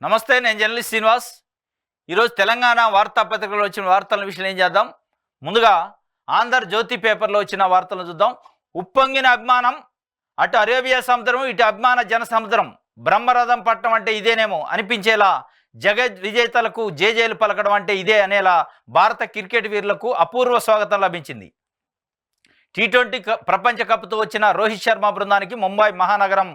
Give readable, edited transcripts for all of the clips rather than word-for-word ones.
నమస్తే, నేను జర్నలిస్ట్ శ్రీనివాస్. ఈరోజు తెలంగాణ వార్తాపత్రికలో వచ్చిన వార్తల విషయం ఏం చేద్దాం. ముందుగా ఆంధ్రజ్యోతి పేపర్లో వచ్చిన వార్తలను చూద్దాం. ఉప్పొంగిన అభిమానం, అటు అరేబియా సముద్రం, ఇటు అభిమాన జన సముద్రం. బ్రహ్మరథం పట్టడం అంటే ఇదేనేమో అనిపించేలా, జగత్ విజేతలకు జేజేలు పలకడం అంటే ఇదే అనేలా భారత క్రికెట్ వీరులకు అపూర్వ స్వాగతం లభించింది. టీ20 ప్రపంచ కప్తో వచ్చిన రోహిత్ శర్మ బృందానికి ముంబై మహానగరం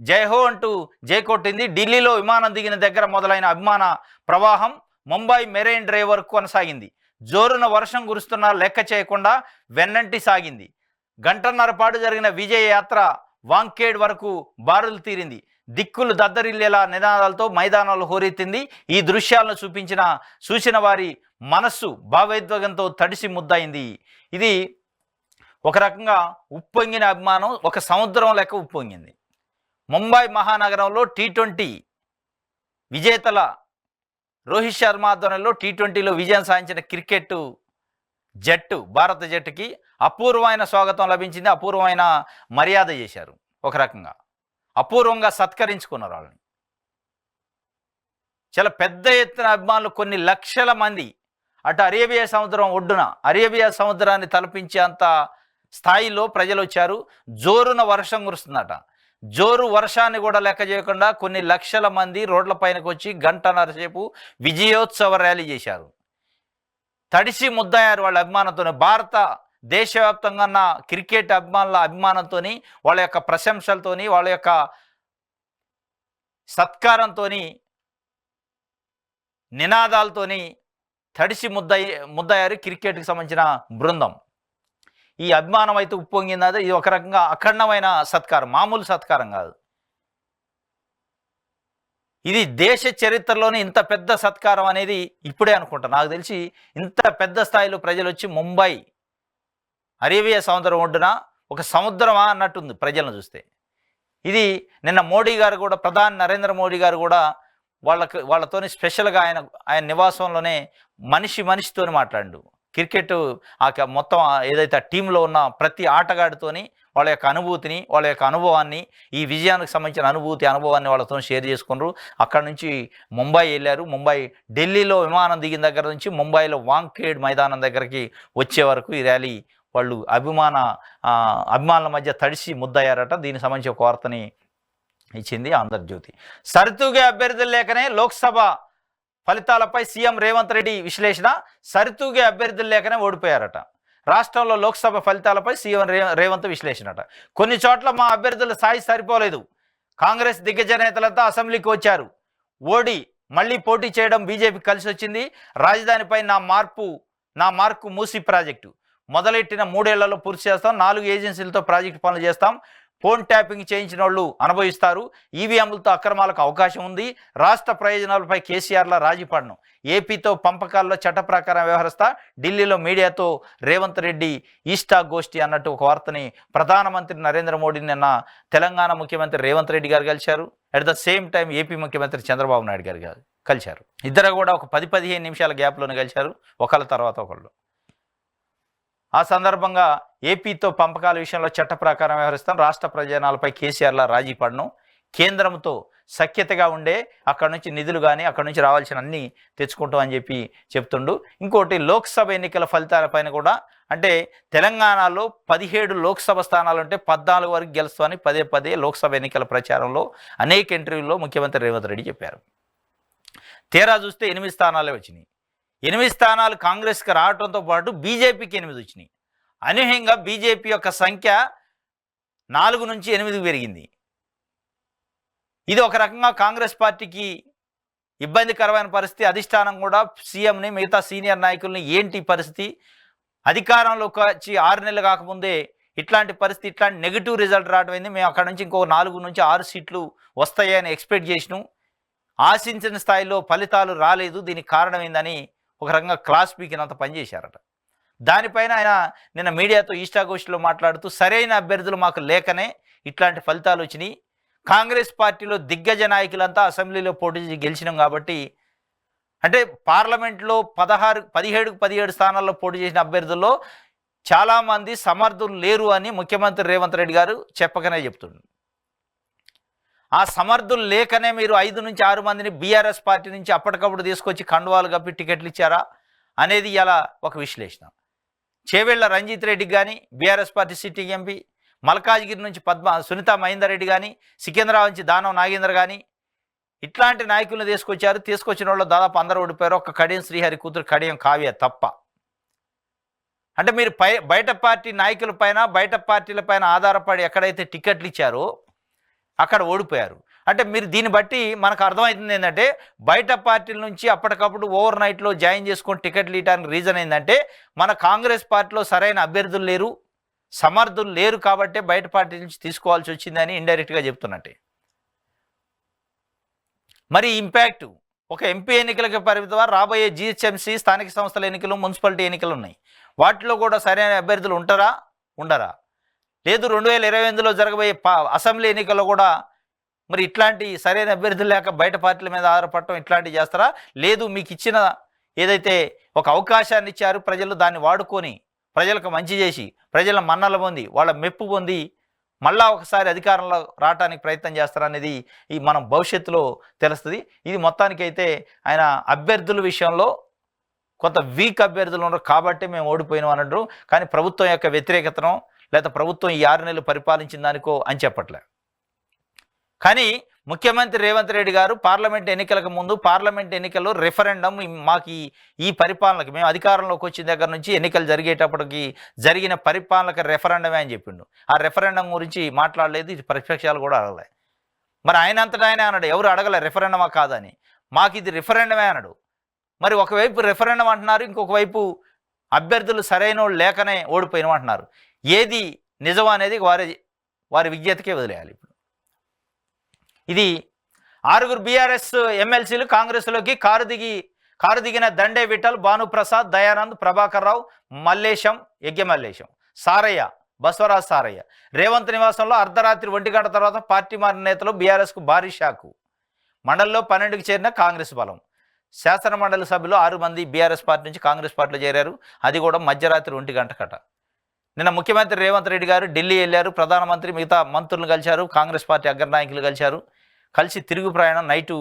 జైహో అంటూ జై కొట్టింది. ఢిల్లీలో విమానం దిగిన దగ్గర మొదలైన అభిమాన ప్రవాహం ముంబై మెరైన్ డ్రైవ్ వరకు కొనసాగింది. జోరున వర్షం కురుస్తున్నా లెక్క చేయకుండా వెన్నంటి సాగింది. గంటన్నర పాటు జరిగిన విజయ యాత్ర వాంఖేడ్ వరకు బారులు తీరింది. దిక్కులు దద్దరిల్లేలా నినాదాలతో మైదానాలు హోరెత్తింది. ఈ దృశ్యాలను చూసిన వారి మనస్సు భావోద్వేగంతో తడిసి ముద్దయింది. ఇది ఒక రకంగా ఉప్పొంగిన అభిమానం, ఒక సముద్రం లెక్క ఉప్పొంగింది. ముంబై మహానగరంలో టీ20 విజేతల రోహిత్ శర్మ ఆధ్వర్యంలో టీ20లో విజయం సాధించిన క్రికెట్ జట్టు, భారత జట్టుకి అపూర్వమైన స్వాగతం లభించింది. అపూర్వమైన మర్యాద చేశారు. ఒక రకంగా అపూర్వంగా సత్కరించుకున్నారు వాళ్ళని. చాలా పెద్ద ఎత్తున అభిమానులు, కొన్ని లక్షల మంది అటు అరేబియా సముద్రం ఒడ్డున, అరేబియా సముద్రాన్ని తలపించేంత స్థాయిలో ప్రజలు వచ్చారు. జోరున వర్షం కురుస్తుందట. జోరు వర్షాన్ని కూడా లెక్క చేయకుండా కొన్ని లక్షల మంది రోడ్ల పైనకు వచ్చి గంటన్నర సేపు విజయోత్సవ ర్యాలీ చేశారు. తడిసి ముద్దయ్యారు వాళ్ళ అభిమానంతో. భారత దేశవ్యాప్తంగా ఉన్న క్రికెట్ అభిమానుల అభిమానంతో, వాళ్ళ యొక్క ప్రశంసలతో, వాళ్ళ యొక్క సత్కారంతో, నినాదాలతోని తడిసి ముద్దయ్యారు క్రికెట్కి సంబంధించిన బృందం. ఈ అభిమానం అయితే ఉప్పొంగింది. ఇది ఒక రకంగా అఖండమైన సత్కారం, మామూలు సత్కారం కాదు. ఇది దేశ చరిత్రలోనే ఇంత పెద్ద సత్కారం అనేది ఇప్పుడే అనుకుంటా. నాకు తెలిసి ఇంత పెద్ద స్థాయిలో ప్రజలు వచ్చి ముంబై అరేబియా సముద్రం ఒడ్డున ఒక సముద్రమా అన్నట్టుంది ప్రజలను చూస్తే. ఇది నిన్న మోడీ గారు కూడా, ప్రధాని నరేంద్ర మోడీ గారు కూడా వాళ్ళతోని స్పెషల్గా ఆయన నివాసంలోనే మనిషితోని మాట్లాడు. క్రికెట్ మొత్తం ఏదైతే ఆ టీంలో ఉన్న ప్రతి ఆటగాడితోని వాళ్ళ యొక్క అనుభూతిని, వాళ్ళ యొక్క అనుభవాన్ని, ఈ విజయానికి సంబంధించిన అనుభవాన్ని వాళ్ళతో షేర్ చేసుకున్నారు. అక్కడ నుంచి ముంబై వెళ్ళారు. ఢిల్లీలో విమానం దిగిన దగ్గర నుంచి ముంబైలో వాంఖేడ్ మైదానం దగ్గరికి వచ్చే వరకు ఈ ర్యాలీ వాళ్ళు అభిమానుల మధ్య తడిసి ముద్దయ్యారట. దీనికి సంబంధించి ఒక వార్తని ఇచ్చింది ఆంధ్రజ్యోతి. సరితూగే అభ్యర్థులు లేకనే లోక్సభ ఫలితాలపై సీఎం రేవంత్ రెడ్డి విశ్లేషణ. సరితూగే అభ్యర్థులు లేకనే ఓడిపోయారట. రాష్ట్రంలో లోక్సభ ఫలితాలపై సీఎం రేవంత్ విశ్లేషణట. కొన్ని చోట్ల మా అభ్యర్థుల స్థాయి సరిపోలేదు. కాంగ్రెస్ దిగ్గజ నేతలంతా అసెంబ్లీకి వచ్చారు. ఓడి మళ్ళీ పోటీ చేయడం బీజేపీ కలిసి వచ్చింది. రాజధానిపై నా మార్కు మూసీ ప్రాజెక్టు మొదలెట్టిన 3 ఏళ్లలో పూర్తి చేస్తాం. 4 ఏజెన్సీలతో ప్రాజెక్టు పనులు చేస్తాం. ఫోన్ ట్యాపింగ్ చేయించిన వాళ్ళు అనుభవిస్తారు. ఈవీఎంలతో అక్రమాలకు అవకాశం ఉంది. రాష్ట్ర ప్రయోజనాలపై కేసీఆర్ల రాజీ పడను. ఏపీతో పంపకాల్లో చట్ట ప్రకారం వ్యవహరిస్తా. ఢిల్లీలో మీడియాతో రేవంత్ రెడ్డి ఈస్టా గోష్ఠి అన్నట్టు ఒక వార్తని ప్రధానమంత్రి నరేంద్ర మోడీ నిన్న తెలంగాణ ముఖ్యమంత్రి రేవంత్ రెడ్డి గారు కలిశారు. At the same time AP ముఖ్యమంత్రి చంద్రబాబు నాయుడు గారు కలిశారు. ఇద్దరు కూడా ఒక 10-15 నిమిషాల గ్యాప్లోనే కలిశారు, ఒకళ్ళ తర్వాత ఒకళ్ళు. ఆ సందర్భంగా ఏపీతో పంపకాల విషయంలో చట్ట ప్రకారం వ్యవహరిస్తాం. రాష్ట్ర ప్రయోజనాలపై కేసీఆర్ల రాజీ పడను. కేంద్రంతో సఖ్యతగా ఉండే అక్కడ నుంచి నిధులు కానీ అక్కడ నుంచి రావాల్సిన అన్నీ తెచ్చుకుంటాం అని చెప్తుండు. ఇంకోటి, లోక్సభ ఎన్నికల ఫలితాలపైన కూడా, అంటే తెలంగాణలో 17 లోక్సభ స్థానాలు ఉంటే 14 వరకు గెలుస్తామని పదే లోక్సభ ఎన్నికల ప్రచారంలో అనేక ఇంటర్వ్యూల్లో ముఖ్యమంత్రి రేవంత్ రెడ్డి చెప్పారు. తీరా చూస్తే 8 స్థానాలే వచ్చినాయి. 8 స్థానాలు కాంగ్రెస్కి రావడంతో పాటు బీజేపీకి 8 వచ్చినాయి. అనూహ్యంగా బీజేపీ యొక్క సంఖ్య 4 నుంచి 8 పెరిగింది. ఇది ఒక రకంగా కాంగ్రెస్ పార్టీకి ఇబ్బందికరమైన పరిస్థితి. అధిష్టానం కూడా సీఎంని, మిగతా సీనియర్ నాయకుల్ని ఏంటి పరిస్థితి, అధికారంలోకి వచ్చి 6 నెలలు కాకముందే ఇట్లాంటి పరిస్థితి, ఇట్లాంటి నెగిటివ్ రిజల్ట్ రావడం, మేము అక్కడ నుంచి ఇంకో 4 నుంచి 6 సీట్లు వస్తాయని ఎక్స్పెక్ట్ చేసినాం, ఆశించిన స్థాయిలో ఫలితాలు రాలేదు, దీనికి కారణం ఏందని ఒక రకంగా క్లాస్ పీకినంత పనిచేశారట. దానిపైన ఆయన నిన్న మీడియాతో ఈస్టాగోష్ఠిలో మాట్లాడుతూ, సరైన అభ్యర్థులు మాకు లేకనే ఇట్లాంటి ఫలితాలు వచ్చినాయి. కాంగ్రెస్ పార్టీలో దిగ్గజ నాయకులంతా అసెంబ్లీలో పోటీ చేసి గెలిచినాం కాబట్టి, అంటే పార్లమెంట్లో 17 స్థానాల్లో పోటీ చేసిన అభ్యర్థుల్లో చాలామంది సమర్థులు లేరు అని ముఖ్యమంత్రి రేవంత్ రెడ్డి గారు చెప్పకనే చెప్తుండ్రు. ఆ సమర్థులు లేకనే మీరు 5 నుంచి 6 మందిని బీఆర్ఎస్ పార్టీ నుంచి అప్పటికప్పుడు తీసుకొచ్చి కండువాలు కప్పి టికెట్లు ఇచ్చారా అనేది ఇలా ఒక విశ్లేషణ. చేవెళ్ల రంజిత్ రెడ్డికి కానీ BRS party sitting MP, Malkajgiri నుంచి సునీత మహేందర్ రెడ్డి కానీ, సికింద్రాబాద్ నుంచి దానం నాగేంద్ర కానీ ఇట్లాంటి నాయకులను తీసుకొచ్చారు. తీసుకొచ్చిన వాళ్ళు దాదాపు అందరూ ఓడిపోయారు. ఒక్క కడియం శ్రీహరి కూతురు కడియం కావ్య తప్ప. అంటే మీరు బయట పార్టీ నాయకుల పైన బయట పార్టీల పైన ఆధారపడి ఎక్కడైతే టికెట్లు ఇచ్చారో అక్కడ ఓడిపోయారు. అంటే మీరు దీన్ని బట్టి మనకు అర్థమవుతుంది ఏంటంటే బయట పార్టీల నుంచి అప్పటికప్పుడు ఓవర్ నైట్లో జాయిన్ చేసుకొని టికెట్లు ఇవ్వడానికి రీజన్ ఏంటంటే మన కాంగ్రెస్ పార్టీలో సరైన అభ్యర్థులు లేరు, సమర్థులు లేరు కాబట్టి బయట పార్టీ నుంచి తీసుకోవాల్సి వచ్చిందని ఇండైరెక్ట్గా చెప్తున్నట్టే. మరి ఇంపాక్ట్ ఒక ఎంపీ ఎన్నికలకు పరిమితమా, రాబోయే జిహెచ్ఎంసీ స్థానిక సంస్థల ఎన్నికలు, మున్సిపాలిటీ ఎన్నికలు ఉన్నాయి. వాటిలో కూడా సరైన అభ్యర్థులు ఉంటారా ఉండరా? లేదు 2028లో జరగబోయే అసెంబ్లీ ఎన్నికల్లో కూడా మరి ఇట్లాంటి సరైన అభ్యర్థులు లేక బయట పార్టీల మీద ఆధారపడటం ఇట్లాంటివి చేస్తారా? లేదు మీకు ఇచ్చిన ఏదైతే ఒక అవకాశాన్ని ఇచ్చారు ప్రజలు, దాన్ని వాడుకొని ప్రజలకు మంచి చేసి ప్రజల మన్నలు పొంది వాళ్ళ మెప్పు పొంది మళ్ళా ఒకసారి అధికారంలో రావడానికి ప్రయత్నం చేస్తారనేది ఈ మనం భవిష్యత్తులో తెలుస్తుంది. ఇది మొత్తానికైతే ఆయన అభ్యర్థుల విషయంలో కొంత వీక్ అభ్యర్థులు ఉన్నారు కాబట్టి మేము ఓడిపోయినాం అన్నట్టు, కానీ ప్రభుత్వం యొక్క వ్యతిరేకతను లేదా ప్రభుత్వం ఈ 6 నెలలు పరిపాలించిన దానికో అని చెప్పట్లే. కానీ ముఖ్యమంత్రి రేవంత్ రెడ్డి గారు పార్లమెంట్ ఎన్నికలకు ముందు పార్లమెంట్ ఎన్నికల్లో రెఫరెండం మాకు ఈ పరిపాలనకి మేము అధికారంలోకి వచ్చిన దగ్గర నుంచి ఎన్నికలు జరిగేటప్పటికి జరిగిన పరిపాలనకు రెఫరెండమే అని చెప్పిండు. ఆ రెఫరెండం గురించి మాట్లాడలేదు, ఇది ప్రతిపక్షాలు కూడా అడగలే. మరి ఆయన అంతటా ఆయన అన్నాడు, ఎవరు అడగలే రెఫరెండమా కాదని, మాకు ఇది రెఫరెండమే అన్నాడు. మరి ఒకవైపు రెఫరెండం అంటున్నారు, ఇంకొక వైపు అభ్యర్థులు సరైన వాళ్ళు లేకనే ఓడిపోయినాం అంటున్నారు. ఏది నిజం అనేది వారి విజ్ఞతకే వదిలేయాలి. ఇప్పుడు ఇది 6 బీఆర్ఎస్ ఎమ్మెల్సీలు కాంగ్రెస్లోకి కారు దిగిన దండే విఠల్, భానుప్రసాద్, దయానంద్, ప్రభాకర్ రావు, మల్లేశం, యజ్ఞమల్లేశం, సారయ్య, బసవరాజ్ సారయ్య. రేవంత్ నివాసంలో అర్ధరాత్రి 1 గంట తర్వాత పార్టీ మారిన నేతలు బీఆర్ఎస్కు భారీ షాకు. మండలిలో 12కి చేరిన కాంగ్రెస్ బలం. శాసన మండలి సభ్యులు 6 మంది బీఆర్ఎస్ పార్టీ నుంచి కాంగ్రెస్ పార్టీలో చేరారు. అది కూడా మధ్యరాత్రి 1 గంట కట. నిన్న ముఖ్యమంత్రి రేవంత్ రెడ్డి గారు ఢిల్లీ వెళ్ళారు. ప్రధానమంత్రి మిగతా మంత్రులను కలిశారు, కాంగ్రెస్ పార్టీ అగ్రనాయకులు కలిసి తిరుగు ప్రయాణం నైటు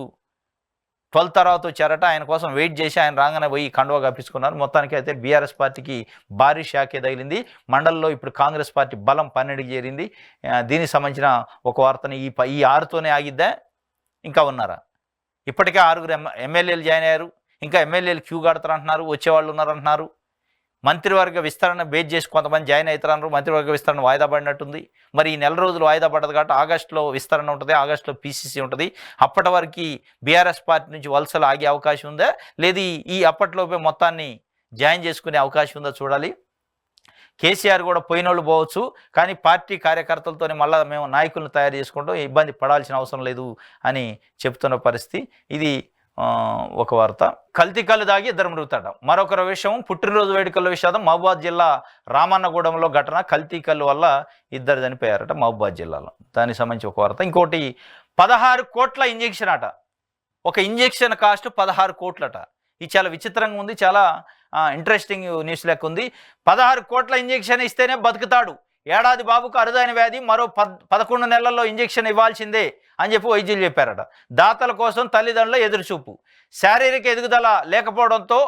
12 తర్వాత వచ్చారట. ఆయన కోసం వెయిట్ చేసి ఆయన రాగానే పోయి కండువా కప్పించుకున్నారు. మొత్తానికి అయితే బీఆర్ఎస్ పార్టీకి భారీ షాకే తగిలింది. మండలిలో ఇప్పుడు కాంగ్రెస్ పార్టీ బలం 12కి చేరింది. దీనికి సంబంధించిన ఒక వార్తని ఈ 6తోనే ఆగిద్దా, ఇంకా ఉన్నారా? ఇప్పటికే 6 ఎమ్మెల్యేలు జాయిన్ అయ్యారు, ఇంకా ఎమ్మెల్యేలు క్యూ కడతారు అంటున్నారు, వచ్చేవాళ్ళు ఉన్నారంటున్నారు. మంత్రివర్గ విస్తరణ బేస్ చేసి కొంతమంది జాయిన్ అవుతారన్నారు. మంత్రివర్గ విస్తరణ వాయిదా పడినట్టుంది. మరి ఈ నెల రోజులు వాయిదా పడ్డది కాబట్టి ఆగస్టులో విస్తరణ ఉంటుంది, ఆగస్టులో పీసీసీ ఉంటుంది. అప్పటి వరకు బీఆర్ఎస్ పార్టీ నుంచి వలసలు ఆగే అవకాశం ఉందా, లేదు ఈ అప్పట్లోపే మొత్తాన్ని జాయిన్ చేసుకునే అవకాశం ఉందా చూడాలి. కేసీఆర్ కూడా పోయినోళ్ళు పోవచ్చు, కానీ పార్టీ కార్యకర్తలతోనే మళ్ళీ మేము నాయకులను తయారు చేసుకుంటాం, ఇబ్బంది పడాల్సిన అవసరం లేదు అని చెప్తున్న పరిస్థితి. ఇది ఒక వార్త. కల్తీ కళ్ళు దాగి 2 మృతాట. మరొక విషయం, పుట్టినరోజు వేడుకల విషాదం. మహబూబాద్ జిల్లా రామన్నగూడెంలో ఘటన. కల్తీ కళ్ళు వల్ల 2 చనిపోయారట మహబూబాద్ జిల్లాలో. దానికి సంబంధించి ఒక వార్త. ఇంకోటి 16 కోట్ల ఇంజెక్షన్ అట. ఒక ఇంజెక్షన్ కాస్ట్ 16 కోట్లట. ఇది చాలా విచిత్రంగా ఉంది, చాలా ఇంట్రెస్టింగ్ న్యూస్ లెక్క ఉంది. 16 కోట్ల ఇంజెక్షన్ ఇస్తేనే బతుకుతాడు, ఏడాది బాబుకు అరుదైన వ్యాధి, మరో 11 నెలల్లో ఇంజెక్షన్ ఇవ్వాల్సిందే అని చెప్పి వైద్యులు చెప్పారట. దాతల కోసం తల్లిదండ్రుల ఎదురుచూపు. శారీరక ఎదుగుదల లేకపోవడంతో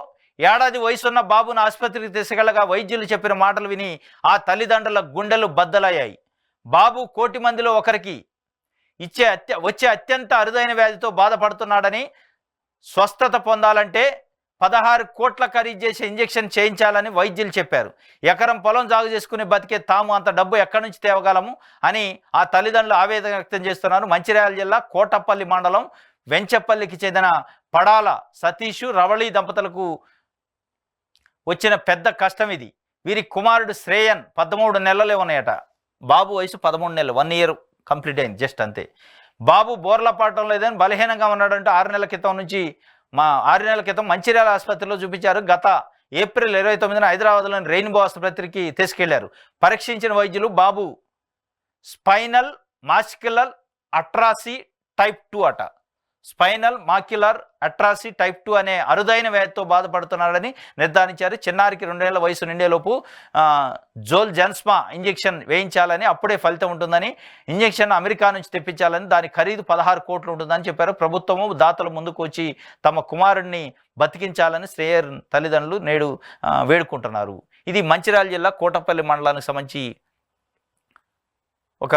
ఏడాది వయసున్న బాబును ఆసుపత్రికి తీసుకెళ్లగా వైద్యులు చెప్పిన మాటలు విని ఆ తల్లిదండ్రుల గుండెలు బద్దలయ్యాయి. బాబు 1 కోటి మందిలో ఒకరికి వచ్చే అత్యంత అరుదైన వ్యాధితో బాధపడుతున్నాడని, స్వస్థత పొందాలంటే 16 కోట్ల ఖరీదు చేసే ఇంజెక్షన్ చేయించాలని వైద్యులు చెప్పారు. ఎకరం పొలం సాగు చేసుకుని బతికే తాము అంత డబ్బు ఎక్కడి నుంచి తేవగలము అని ఆ తల్లిదండ్రులు ఆవేదన వ్యక్తం చేస్తున్నారు. మంచిర్యాల జిల్లా కోటపల్లి మండలం వెంచపల్లికి చెందిన పడాల సతీష్, రవళి దంపతులకు వచ్చిన పెద్ద కష్టం ఇది. వీరి కుమారుడు శ్రేయన్ 13 నెలలే ఉన్నాయట. బాబు వయసు 13 నెలలు, 1 ఇయర్ కంప్లీట్ అయింది జస్ట్ అంతే. బాబు బోర్ల పాడటం లేదని బలహీనంగా ఉన్నాడంటే 6 నెలల క్రితం మంచిర్యాల ఆసుపత్రిలో చూపించారు. గత ఏప్రిల్ 29న హైదరాబాద్లోని రెయిన్బో ఆసుపత్రికి తీసుకెళ్లారు. పరీక్షించిన వైద్యులు బాబు స్పైనల్ మాస్క్యులర్ అట్రాసీ టైప్ 2 అట. స్పైనల్ మాక్యులర్ అట్రాసి టైప్ 2 అనే అరుదైన వ్యాధితో బాధపడుతున్నాడని నిర్ధారించారు. చిన్నారికి 2 ఏళ్ల వయసు నిండేలోపు జోల్జెన్స్మా ఇంజెక్షన్ వేయించాలని, అప్పుడే ఫలితం ఉంటుందని, ఇంజెక్షన్ అమెరికా నుంచి తెప్పించాలని, దాని ఖరీదు 16 కోట్లు ఉంటుందని చెప్పారు. ప్రభుత్వము దాతలు ముందుకు వచ్చి తమ కుమారుడిని బతికించాలని శ్రేయర్ తల్లిదండ్రులు నేడు వేడుకుంటున్నారు. ఇది మంచిర్యాల జిల్లా కోటపల్లి మండలానికి సంబంధించి ఒక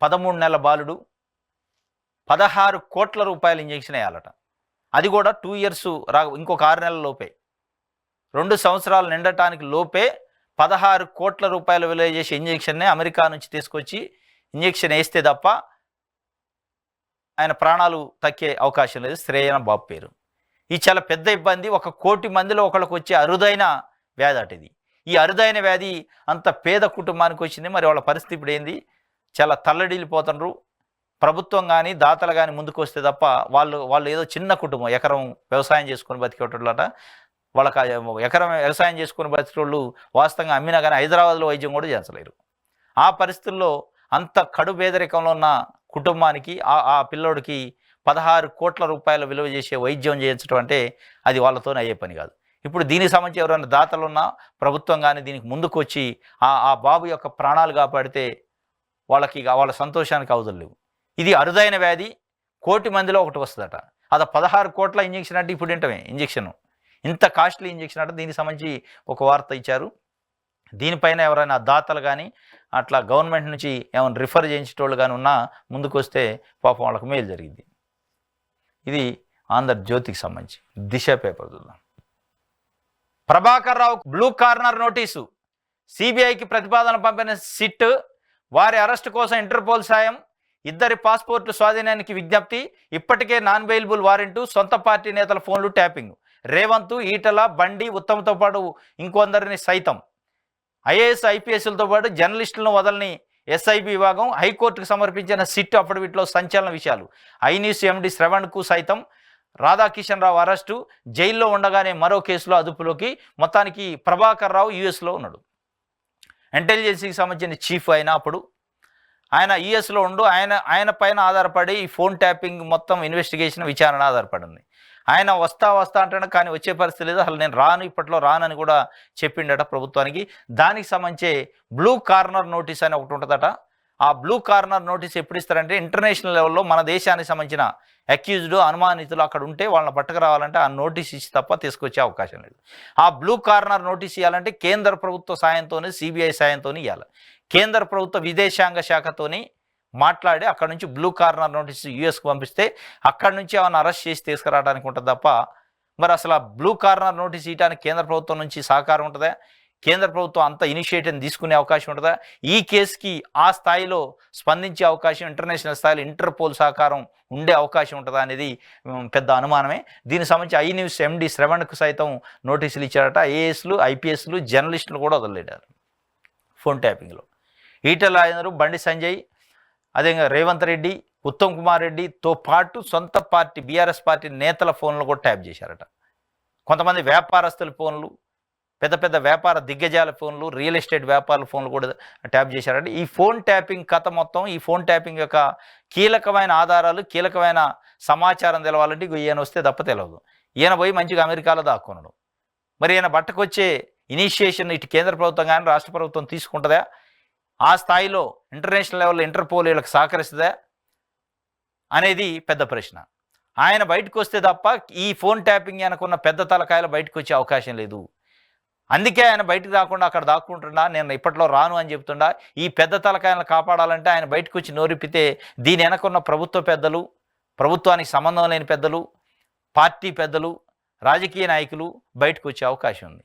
13 నెలల బాలుడు 16 కోట్ల రూపాయల ఇంజెక్షన్ వేయాలట. అది కూడా 2 ఇయర్స్ ఇంకొక 6 నెలల లోపే, 2 సంవత్సరాలు నిండటానికి లోపే 16 కోట్ల రూపాయలు విలువ చేసే ఇంజెక్షన్ని అమెరికా నుంచి తీసుకొచ్చి ఇంజెక్షన్ వేస్తే తప్ప ఆయన ప్రాణాలు తక్కే అవకాశం లేదు. శ్రేయన బాబు పేరు. ఇది చాలా పెద్ద ఇబ్బంది. 1 కోటి మందిలో ఒకళ్ళకి వచ్చే అరుదైన వ్యాధి అట ఇది. ఈ అరుదైన వ్యాధి అంత పేద కుటుంబానికి వచ్చింది. మరి వాళ్ళ పరిస్థితి ఇప్పుడు ఏంది? చాలా తల్లడిల్లిపోతున్నారు. ప్రభుత్వం కానీ దాతలు కానీ ముందుకు వస్తే తప్ప వాళ్ళు ఏదో చిన్న కుటుంబం, ఎకరం వ్యవసాయం చేసుకొని బతికేటోళ్ళట. వాళ్ళకి ఎకరం వ్యవసాయం చేసుకొని బతికేటోళ్ళు వాస్తవంగా అమ్మినా కానీ హైదరాబాద్లో వైద్యం కూడా చేయించలేరు. ఆ పరిస్థితుల్లో అంత కడు పేదరికంలో ఉన్న కుటుంబానికి ఆ పిల్లోడికి 16 కోట్ల రూపాయల విలువ చేసే వైద్యం చేయించడం అంటే అది వాళ్ళతోనే అయ్యే పని కాదు. ఇప్పుడు దీనికి సంబంధించి ఎవరైనా దాతలున్నా ప్రభుత్వం కానీ దీనికి ముందుకు వచ్చి ఆ బాబు యొక్క ప్రాణాలు కాపాడితే వాళ్ళ సంతోషానికి అవధులు లేవు. ఇది అరుదైన వ్యాధి, 1 కోటి మందిలో ఒకటి వస్తుందట. అది 16 కోట్ల ఇంజెక్షన్ అంటే ఇప్పుడు ఏంటమే ఇంజెక్షన్, ఇంత కాస్ట్లీ ఇంజెక్షన్ అంటే. దీనికి సంబంధించి ఒక వార్త ఇచ్చారు. దీనిపైన ఎవరైనా దాతలు కానీ అట్లా గవర్నమెంట్ నుంచి ఏమైనా రిఫర్ చేయించేటోళ్ళు కానీ ఉన్నా ముందుకు వస్తే పాపం వాళ్ళకు మేలు జరిగింది. ఇది ఆంధ్రజ్యోతికి సంబంధించి. దిశ పేపర్ చూద్దాం. Prabhakar Rao blue corner notice, సిబిఐకి ప్రతిపాదన పంపిన సిట్, వారి అరెస్టు కోసం ఇంటర్పోల్ సాయం, 2 పాస్పోర్టు స్వాధీనానికి విజ్ఞప్తి, ఇప్పటికే నాన్ బెయిలబుల్ వారెంటు, సొంత పార్టీ నేతల ఫోన్లు ట్యాపింగ్, రేవంత్, ఈటల, బండి, ఉత్తమ్తో పాటు ఇంకొందరిని సైతం, ఐఏఎస్ ఐపీఎస్లతో పాటు జర్నలిస్టులను వదలని ఎస్ఐబి విభాగం, హైకోర్టుకు సమర్పించిన సిట్ అఫిడవిట్లో సంచలన విషయాలు, ఐన్యూస్ ఎండి శ్రవణ్కు సైతం రాధాకిషన్ రావు అరెస్టు, జైల్లో ఉండగానే మరో కేసులో అదుపులోకి. మొత్తానికి ప్రభాకర్ రావు యూఎస్లో ఉన్నాడు. ఇంటెలిజెన్సీకి సంబంధించిన చీఫ్ అయినా అప్పుడు ఆయన యూఎస్లో ఉండు, ఆయన పైన ఆధారపడి ఈ ఫోన్ ట్యాపింగ్ మొత్తం ఇన్వెస్టిగేషన్ విచారణ ఆధారపడింది. ఆయన వస్తా అంటాడు, కానీ వచ్చే పరిస్థితి లేదు. అసలు నేను రాను, ఇప్పట్లో రానని కూడా చెప్పిండట ప్రభుత్వానికి. దానికి సంబంధించే బ్లూ కార్నర్ నోటీస్ అని ఒకటి ఉంటుందట. ఆ బ్లూ కార్నర్ నోటీస్ ఎప్పుడు ఇస్తారంటే ఇంటర్నేషనల్ లెవెల్లో మన దేశానికి సంబంధించిన అక్యూజ్డ్, అనుమానితులు అక్కడ ఉంటే వాళ్ళని పట్టుకురావాలంటే ఆ నోటీస్ ఇచ్చి తప్ప తీసుకొచ్చే అవకాశం లేదు. ఆ బ్లూ కార్నర్ నోటీస్ ఇవ్వాలంటే కేంద్ర ప్రభుత్వ సాయంతోనే, సిబిఐ సాయంతో ఇవ్వాలి. కేంద్ర ప్రభుత్వ విదేశాంగ శాఖతోని మాట్లాడి అక్కడ నుంచి బ్లూ కార్నర్ నోటీస్ యూఎస్కి పంపిస్తే అక్కడ నుంచి ఏమైనా అరెస్ట్ చేసి తీసుకురావడానికి ఉంటుంది తప్ప, మరి అసలు ఆ బ్లూ కార్నర్ నోటీస్ ఇవ్వడానికి కేంద్ర ప్రభుత్వం నుంచి సహకారం ఉంటుందా? కేంద్ర ప్రభుత్వం అంత ఇనిషియేటివ్ తీసుకునే అవకాశం ఉంటుందా? ఈ కేసుకి ఆ స్థాయిలో స్పందించే అవకాశం, ఇంటర్నేషనల్ స్థాయిలో ఇంటర్పోల్ సహకారం ఉండే అవకాశం ఉంటుందా అనేది పెద్ద అనుమానమే. దీనికి సంబంధించి ఐన్యూస్ ఎండి శ్రవణ్కు సైతం నోటీసులు ఇచ్చారట. ఐఏఎస్లు, ఐపీఎస్లు, జర్నలిస్టులు కూడా వదిలేడారు ఫోన్ ట్యాపింగ్లో. ఈటల రాజేందర్, బండి సంజయ్, అదేవిధంగా రేవంత్ రెడ్డి, ఉత్తమ్ కుమార్ రెడ్డితో పాటు సొంత పార్టీ బీఆర్ఎస్ పార్టీ నేతల ఫోన్లు కూడా ట్యాప్ చేశారట. కొంతమంది వ్యాపారస్తుల ఫోన్లు, పెద్ద వ్యాపార దిగ్గజాల ఫోన్లు, రియల్ ఎస్టేట్ వ్యాపారుల ఫోన్లు కూడా ట్యాప్ చేశారంటే ఈ ఫోన్ ట్యాపింగ్ కథ మొత్తం, ఈ ఫోన్ ట్యాపింగ్ యొక్క కీలకమైన ఆధారాలు, కీలకమైన సమాచారం తెలవాలంటే ఈయన వస్తే తప్ప తెలియదు. ఈయన పోయి మంచిగా అమెరికాలో దాక్కున్నాడు. మరి ఈయన బట్టకొచ్చే ఇనిషియేషన్ ఇటు కేంద్ర ప్రభుత్వం కానీ రాష్ట్ర ప్రభుత్వం తీసుకుంటుందా? ఆ స్థాయిలో ఇంటర్నేషనల్ లెవెల్లో ఇంటర్పోల్ వీళ్ళకి సహకరిస్తుందా అనేది పెద్ద ప్రశ్న. ఆయన బయటకు వస్తే తప్ప ఈ ఫోన్ ట్యాపింగ్ అనుకున్న పెద్ద తలకాయలు బయటకు వచ్చే అవకాశం లేదు. అందుకే ఆయన బయటకు రాకుండా అక్కడ దాక్కుంటున్నా, నేను ఇప్పట్లో రాను అని చెప్తుండా. ఈ పెద్ద తలకాయలను కాపాడాలంటే ఆయన బయటకు వచ్చి నోరిప్పితే దీని వెనకున్న ప్రభుత్వ పెద్దలు, ప్రభుత్వానికి సంబంధం లేని పెద్దలు, పార్టీ పెద్దలు, రాజకీయ నాయకులు బయటకు వచ్చే అవకాశం ఉంది.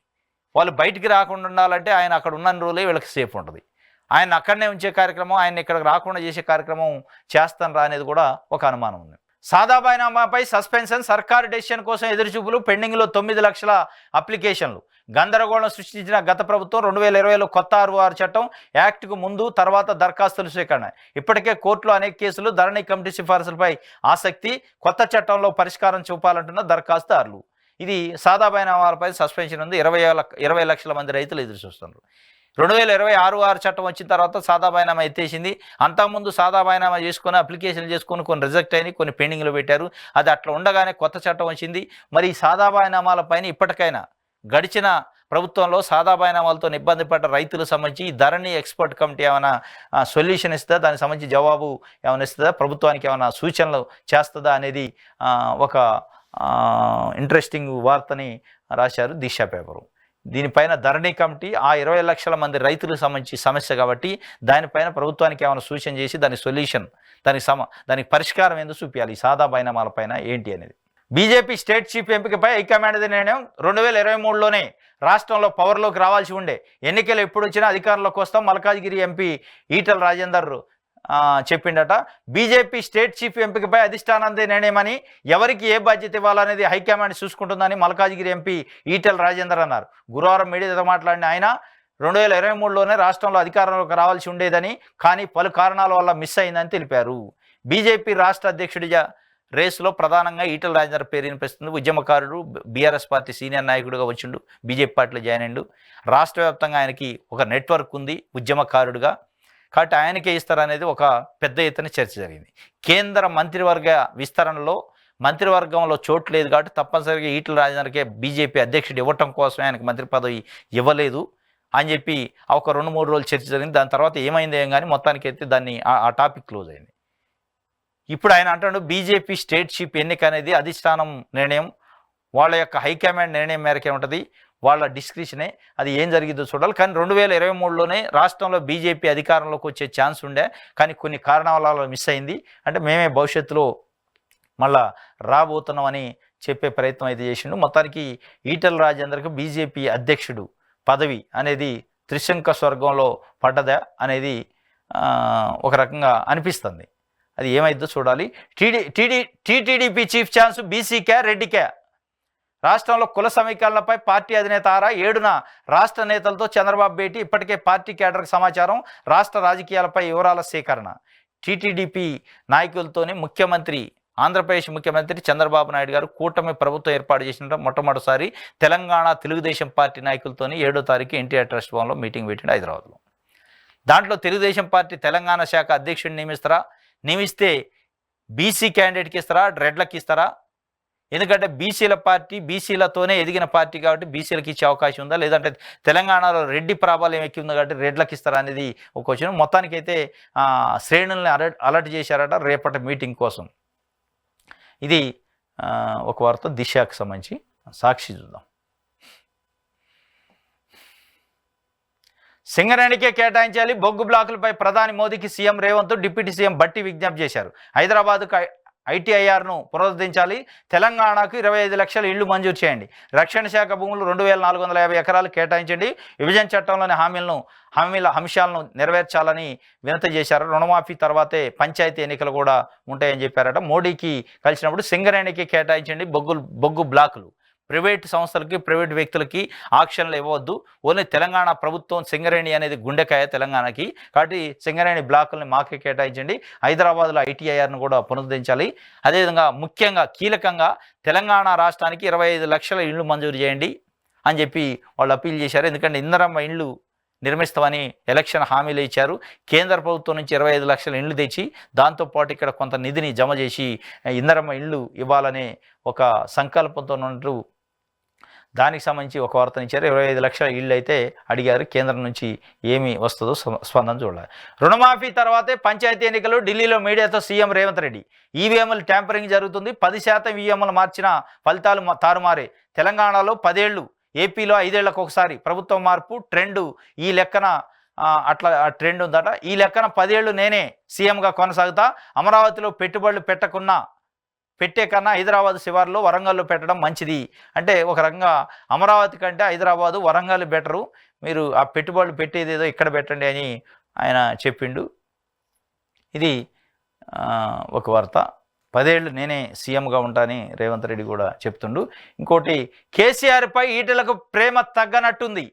వాళ్ళు బయటికి రాకుండా ఉండాలంటే ఆయన అక్కడ ఉన్న రోజులే వీళ్ళకి సేఫ్ ఉంటుంది. ఆయన అక్కడనే ఉంచే కార్యక్రమం, ఆయన ఇక్కడికి రాకుండా చేసే కార్యక్రమం చేస్తాను రా అనేది కూడా ఒక అనుమానం ఉంది. సాదాబాయినామాపై సస్పెన్షన్, సర్కారు డెసిషన్ కోసం ఎదురుచూపులు, పెండింగ్లో 9 లక్షల అప్లికేషన్లు. గందరగోళం సృష్టించిన గత ప్రభుత్వం 2020లో కొత్త 66 చట్టం యాక్ట్కు ముందు తర్వాత దరఖాస్తుల స్వీకరణ. ఇప్పటికే కోర్టులో అనేక కేసులు, ధరణి కమిటీ సిఫార్సులపై ఆసక్తి, కొత్త చట్టంలో పరిష్కారం చూపాలంటున్న దరఖాస్తుదారులు. ఇది సాదాబాయినామాలపై సస్పెన్షన్ ఉంది. 20 లక్షల మంది రైతులు ఎదురు చూస్తున్నారు. 2026 చట్టం వచ్చిన తర్వాత సాదా బైనామా ఎత్తేసింది. అంతకుముందు సాదా బైనామా చేసుకొని అప్లికేషన్లు చేసుకొని కొన్ని రిజెక్ట్ అయినాయి, కొన్ని పెండింగ్లో పెట్టారు. అది అట్లా ఉండగానే కొత్త చట్టం వచ్చింది. మరి ఈ సాదా బైనామాలపైన ఇప్పటికైనా గడిచిన ప్రభుత్వంలో సాదా బైనామాలతో ఇబ్బంది పడ్డ రైతులకు సంబంధించి ధరణి ఎక్స్పర్ట్ కమిటీ ఏమైనా సొల్యూషన్ ఇస్తుందా, దానికి సంబంధించి జవాబు ఏమైనా ఇస్తుందా, ప్రభుత్వానికి ఏమైనా సూచనలు చేస్తుందా అనేది ఒక ఇంట్రెస్టింగ్ వార్తని రాశారు దిశ పేపరు. దీనిపైన ధరణి కమిటీ ఆ 20 లక్షల మంది రైతులకు సంబంధించి సమస్య కాబట్టి దానిపైన ప్రభుత్వానికి ఏమైనా సూచన చేసి దాని సొల్యూషన్, దానికి పరిష్కారం ఎందుకు చూపించాలి ఈ సాదా బైనామాల పైన ఏంటి అనేది. బీజేపీ స్టేట్ చీఫ్ ఎంపికపై హైకమాండ్ నిర్ణయం 2023లోనే రాష్ట్రంలో పవర్లోకి రావాల్సి ఉండే, ఎన్నికలు ఎప్పుడు వచ్చినా అధికారంలోకి వస్తాం మల్కాజ్గిరి ఎంపీ ఈటల రాజేందర్ చెప్పిండట. బీజేపీ స్టేట్ చీఫ్ ఎంపికపై అధిష్టానందే నిర్ణయమని, ఎవరికి ఏ బాధ్యత ఇవ్వాలనేది హైకమాండ్ చూసుకుంటుందని మల్కాజ్గిరి ఎంపీ ఈటల రాజేందర్ అన్నారు. గురువారం మీడియాతో మాట్లాడిన ఆయన 2023లోనే రాష్ట్రంలో అధికారంలోకి రావాల్సి ఉండేదని, కానీ పలు కారణాల వల్ల మిస్ అయిందని తెలిపారు. బీజేపీ రాష్ట్ర అధ్యక్షుడిగా రేసులో ప్రధానంగా ఈటల రాజేందర్ పేరు వినిపిస్తుంది. ఉద్యమకారుడు, బీఆర్ఎస్ పార్టీ సీనియర్ నాయకుడిగా వచ్చిండు, బీజేపీ పార్టీలో జాయిన్ అయ్యిండు. రాష్ట్ర వ్యాప్తంగా ఆయనకి ఒక నెట్వర్క్ ఉంది ఉద్యమకారుడుగా, కాబట్టి ఆయనకే ఇస్తారనేది ఒక పెద్ద ఎత్తున చర్చ జరిగింది. కేంద్ర మంత్రివర్గ విస్తరణలో మంత్రివర్గంలో చోటు లేదు కాబట్టి తప్పనిసరిగా ఈటల రాజేందర్కే బీజేపీ అధ్యక్షుడు ఇవ్వటం కోసమే ఆయనకు మంత్రి పదవి ఇవ్వలేదు అని చెప్పి ఒక 2-3 రోజులు చర్చ జరిగింది. దాని తర్వాత ఏమైంది ఏం కానీ మొత్తానికి అయితే దాన్ని ఆ టాపిక్ క్లోజ్ అయింది. ఇప్పుడు ఆయన అంటాడు బీజేపీ స్టేట్ చీఫ్ ఎన్నిక అనేది అధిష్టానం నిర్ణయం, వాళ్ళ యొక్క హైకమాండ్ నిర్ణయం మేరకే ఉంటుంది, వాళ్ళ డిస్క్రిషనే, అది ఏం జరిగిందో చూడాలి. కానీ 2023లోనే రాష్ట్రంలో బీజేపీ అధికారంలోకి వచ్చే ఛాన్స్ ఉండే, కానీ కొన్ని కారణాల వల్ల మిస్ అయింది. అంటే మేమే భవిష్యత్తులో మళ్ళా రాబోతున్నామని చెప్పే ప్రయత్నం అయితే చేసిండు. మొత్తానికి ఈటల రాజేందర్కి బీజేపీ అధ్యక్షుడు పదవి అనేది త్రిశంక స్వర్గంలో పడ్డదా అనేది ఒక రకంగా అనిపిస్తుంది. అది ఏమైందో చూడాలి. టీటీడీపీ చీఫ్ ఛాన్స్ బీసీకే రెడ్డికే. రాష్ట్రంలో కుల సమీకరణలపై పార్టీ అధినేత 7న రాష్ట్ర నేతలతో చంద్రబాబు భేటీ, ఇప్పటికే పార్టీ కేడర్కి సమాచారం, రాష్ట్ర రాజకీయాలపై వివరాల సేకరణ. టీటీడీపీ నాయకులతోనే ఆంధ్రప్రదేశ్ ముఖ్యమంత్రి చంద్రబాబు నాయుడు గారు కూటమి ప్రభుత్వం ఏర్పాటు చేసిన మొట్టమొదటిసారి తెలంగాణ తెలుగుదేశం పార్టీ నాయకులతోని 7వ తారీఖు ఎన్టీఆర్ ట్రస్ట్ భవన్లో మీటింగ్ పెట్టిండు హైదరాబాద్లో. దాంట్లో తెలుగుదేశం పార్టీ తెలంగాణ శాఖ అధ్యక్షుడిని నియమిస్తే బీసీ క్యాండిడేట్కి ఇస్తారా, రెడ్లకి ఇస్తారా? ఎందుకంటే బీసీల పార్టీ బీసీలతోనే ఎదిగిన పార్టీ కాబట్టి బీసీలకు ఇచ్చే అవకాశం ఉందా, లేదంటే తెలంగాణలో రెడ్డి ప్రాబల్యం ఎక్కువ ఉంది కాబట్టి రెడ్లకి ఇస్తారా అనేది ఒక క్వశ్చన్. మొత్తానికైతే శ్రేణుల్ని అలర్ట్ చేశారట రేపటి మీటింగ్ కోసం. ఇది ఒక వార్త. దిశకు సంబంధించి సాక్షి చూద్దాం. సింగరేణికే కేటాయించాలి, బొగ్గు బ్లాకులపై ప్రధాని మోదీకి సీఎం రేవంత్, డిప్యూటీ సీఎం బట్టి విజ్ఞప్తి చేశారు. హైదరాబాద్కు ఐటీఐఆర్ను పునరుద్ధరించాలి, తెలంగాణకు 25 లక్షల ఇళ్లు మంజూరు చేయండి, రక్షణ శాఖ భూములు 2450 ఎకరాలు కేటాయించండి, విభజన చట్టంలోని హామీల అంశాలను నెరవేర్చాలని వినతి చేశారు. రుణమాఫీ తర్వాతే పంచాయతీ ఎన్నికలు కూడా ఉంటాయని చెప్పారట. మోడీకి కలిసినప్పుడు సింగరేణికి కేటాయించండి బొగ్గు బ్లాకులు, ప్రైవేట్ సంస్థలకి ప్రైవేట్ వ్యక్తులకి ఆక్షన్లు ఇవ్వవద్దు, ఓన్లీ తెలంగాణ ప్రభుత్వం సింగరేణి అనేది గుండెకాయ తెలంగాణకి, కాబట్టి సింగరేణి బ్లాకుల్ని మాకే కేటాయించండి, హైదరాబాద్లో ఐటీఐఆర్ను కూడా పునరుద్ధరించాలి, అదేవిధంగా ముఖ్యంగా కీలకంగా తెలంగాణ రాష్ట్రానికి 25 లక్షల ఇళ్ళు మంజూరు చేయండి అని చెప్పి వాళ్ళు అప్పీల్ చేశారు. ఎందుకంటే ఇందిరమ్మ ఇళ్ళు నిర్మిస్తామని ఎలక్షన్ హామీలు ఇచ్చారు. కేంద్ర ప్రభుత్వం నుంచి 25 లక్షల ఇళ్ళు తెచ్చి దాంతోపాటు ఇక్కడ కొంత నిధిని జమ చేసి ఇందిరమ్మ ఇళ్ళు ఇవ్వాలనే ఒక సంకల్పంతో ఉన్నట్టు దానికి సంబంధించి ఒక వార్తనిచ్చారు. 25 లక్షల ఇళ్ళు అయితే అడిగారు. కేంద్రం నుంచి ఏమి వస్తుందో స్పందన చూడాలి. రుణమాఫీ తర్వాతే పంచాయతీ ఎన్నికలు, ఢిల్లీలో మీడియాతో సీఎం రేవంత్ రెడ్డి. ఈవీఎంలు ట్యాంపరింగ్ జరుగుతుంది, 10% ఈవీఎంలు మార్చిన ఫలితాలు తారుమారే. తెలంగాణలో 10 ఏళ్ళు, ఏపీలో 5 ఏళ్లకు ఒకసారి ప్రభుత్వం మార్పు ట్రెండ్. ఈ లెక్కన అట్లా ట్రెండ్ ఉందట. ఈ లెక్కన 10 ఏళ్ళు నేనే సీఎంగా కొనసాగుతా, అమరావతిలో పెట్టుబడులు పెట్టే కన్నా హైదరాబాద్ శివార్లో వరంగల్లో పెట్టడం మంచిది. అంటే ఒక రకంగా అమరావతి కంటే హైదరాబాదు వరంగల్ బెటరు, మీరు ఆ పెట్టుబడులు పెట్టేది ఏదో ఇక్కడ పెట్టండి అని ఆయన చెప్పిండు. ఇది ఒక వార్త. 10 ఏళ్ళు నేనే సీఎంగా ఉంటానని రేవంత్ రెడ్డి కూడా చెప్తుండు. ఇంకోటి, కేసీఆర్పై ఈటలకు ప్రేమ తగ్గనట్టుంది.